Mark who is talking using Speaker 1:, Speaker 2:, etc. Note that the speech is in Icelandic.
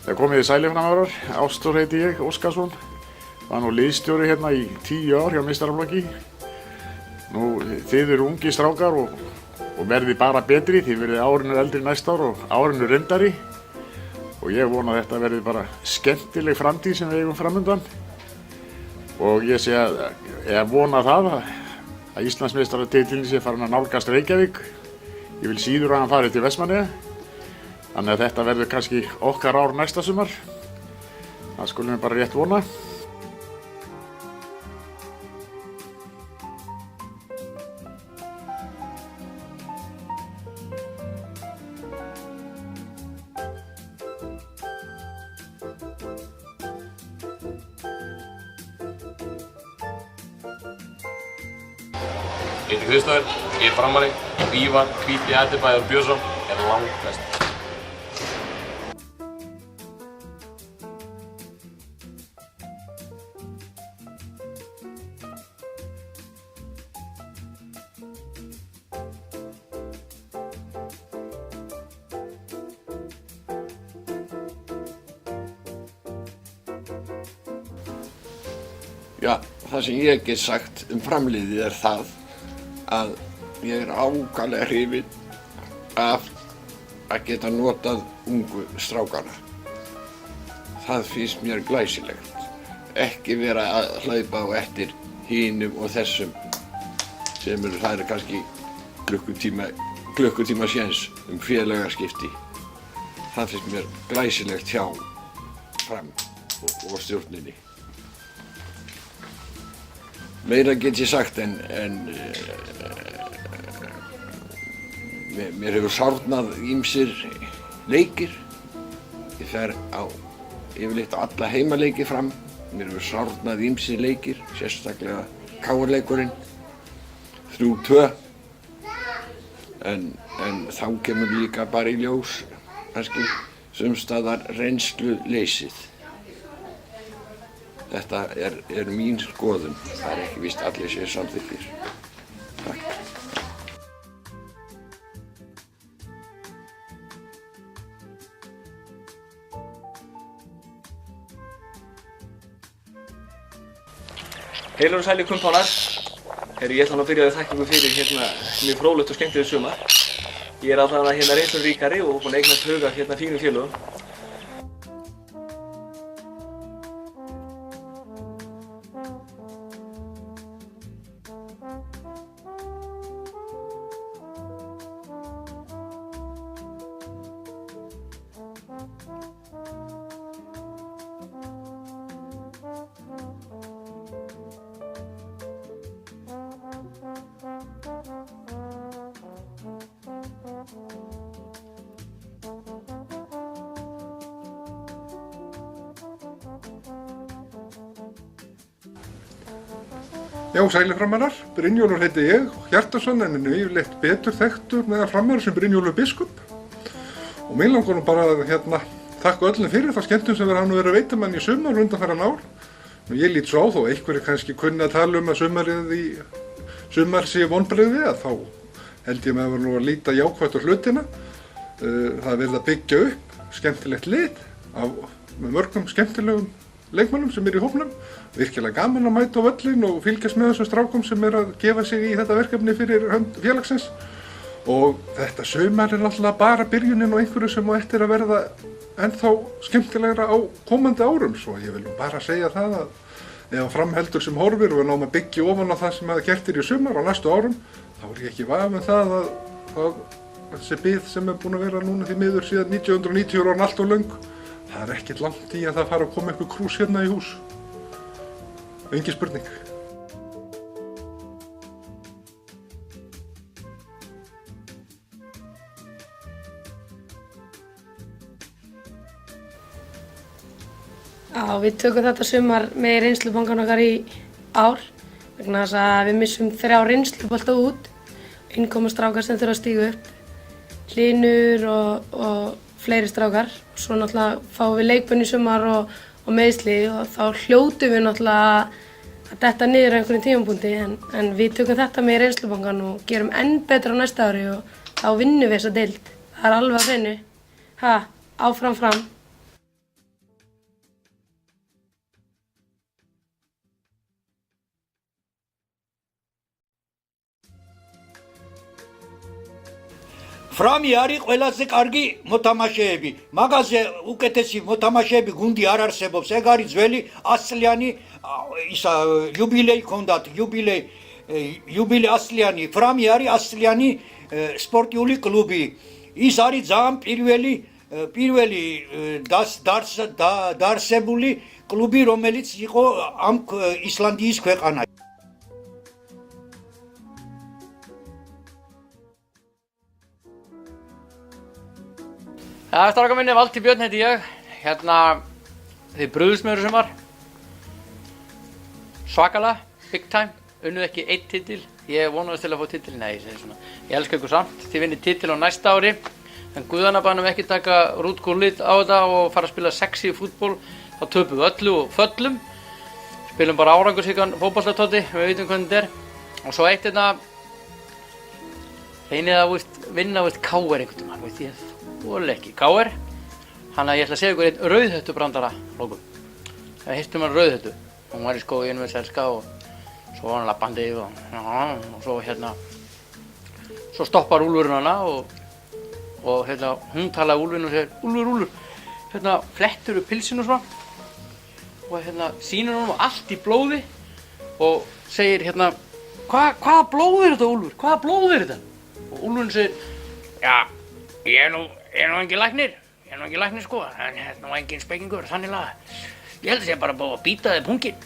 Speaker 1: Það komið í sælifnamarar, Ástór heiti ég, Óskarsson. Var nú liðsstjóri hérna í 10 ár hjá meistaraflokki. Nú, þið eru ungi strákar og verði bara betri, þið verði árinu eldri næsta ár og árinu reyndari. Og ég vona að þetta verði bara skemmtileg framtíð sem við eigum framundan. Og ég sé að vona það að Íslandsmeistaratitilinn sé farin að nálgast Reykjavík. Ég vil síður að hann fari til Vestmannaeyja. Þannig að þetta verður kannski okkar ár næsta sumar. Það skulum við bara rétt vona.
Speaker 2: Ég heiti Kristoffer, ég er framari og Ívar Hvíti Ætibæður Björnsson er langbest.
Speaker 3: Já, það sem ég get sagt framliðið er það að ég er ákaflega hrifinn af að geta notað ungu strákana. Það finnst mér glæsilegt. Ekki vera að hlaupa á eftir hinum og þessum sem það er kannski klukkutíma séns félagaskipti. Það finnst mér glæsilegt hjá Fram og stjórninni. Meira get ég sagt en mér hefur sárnað ýmsir leikir. Ég fer yfirleitt á alla heimaleiki Fram. Mér hefur sárnað ýmsir leikir, sérstaklega KR-leikurinn, 3-2. En þá kemur líka bara í ljós, kannski, sumstaðar reynsluleysið. Þetta er mín skoðun. Það er ekki víst allir sér samþykkir. Takk.
Speaker 4: Heilar og sælir kumpánar. Ég ætla að byrja að þakka ykkur fyrir mjög fróðlegt og skemmtilegt sumar. Ég er allavega reynsluríkari og búinn að eignast huga fínum félögum.
Speaker 5: Já, sælir framarar, Brynjólfur heiti ég, Hjartarson en er yfirleitt betur þekktur meðal framarar sem Brynjólfur biskup. Og mig langar nú bara að þakka öllum fyrir það skemmtun sem hann verið að veita mann í sumar undanfarin ár. Og ég lít svo á þó einhverjir kannski kunni að tala að sumar sé vonbrigði að þá held ég með að vera nú að líta jákvætt á hlutina. Það verið að byggja upp skemmtilegt lið með mörgum skemmtilegum leikmönnum sem í hópnum. Virkilega gaman að mæta á völlinn og fylgjast með þessum strákum sem að gefa sig í þetta verkefni fyrir hönd félagsins. Og þetta sumar er náttúrulega bara byrjunin og einhverju sem á eftir að verða ennþá skemmtilegra á komandi árum. Svo ég vil bara segja það að ef Fram heldur sem horfir og við náum að byggja ofan á það sem að gert í sumar á næstu árum, þá er ég ekki vafa með það að þessi bið sem er búin að vera núna því miður síðan 1990 er allt of löng. Það er ekkert langt í að það fara að koma einhver krús hérna í hús. Engin spurning.
Speaker 6: Já, við tökum þetta sumar með reynslubankan okkar í ár vegna þess að við missum 3 reynslubolta út, innkomustrákar sem þurfa að stíga upp, Hlynur og fleiri strákar. Svo náttúrulega fáum við leikbönn í sumar og meiðsli og þá hljótum við náttúrulega að detta niður á einhverjum tímapunkti en við tökum þetta með reynslubankan og gerum enn betra á næsta ári og þá vinnum við þessa deild. Það er alveg á hreinu. Áfram Fram.
Speaker 7: ფრამი არის ყველაზე კარგი მოთამაშეები. მაგაზე უკეთესი მოთამაშეები გუნდი არ არსებობს. ეგ არის ძველი 100 წლიანი ისა იუბილეი ჰქონდათ, იუბილე 100 წლიანი. ფრამი არის 100 წლიანი სპორტიული კლუბი. ის არის ძალიან პირველი დაარსებული კლუბი, რომელიც იყო ამ ისლანდიის ქვეყანაში.
Speaker 8: Strákar minni, Valtý Björn heiti ég. Þið brugðust með sumar. Svakalega, big time. Unnuð ekki 1 titil. Ég vonaðist til að fá titil. Nei, ég segi svona. Ég elska ykkur samt. Þið vinnið titil á næsta ári. En guðana bannum ekki taka rútgúrlit á þetta og fara að spila sexy fútból. Þá töpum við öllu og föllum. Spilum bara árangursríkan fótboltatóti. Við veitum hvernig þetta er. Og svo eitt reynið að vinna KR einhvern mann. Ég þoli ekki KR. Þannig að ég ætla að segja ykkur einn rauðhöttu brandara lókum. Það hittum hann rauðhöttu. Hún var í skóginum með selska og svo var hann labbandi og svo svo stoppar úlfurinn hana og hún talaði úlfurinn og segir Úlfur, flettur upp pilsinu svona og sýnir honum allt í blóði og segir hvaða blóð er þetta Úlfur? Hvaða blóð er þetta? Og úlfurinn segir já, ég er nú engin læknir. Ég er nú engin læknir sko, en nú engin spekingur, þannig laga. Ég held að sé bara búið að bíta þig punginn.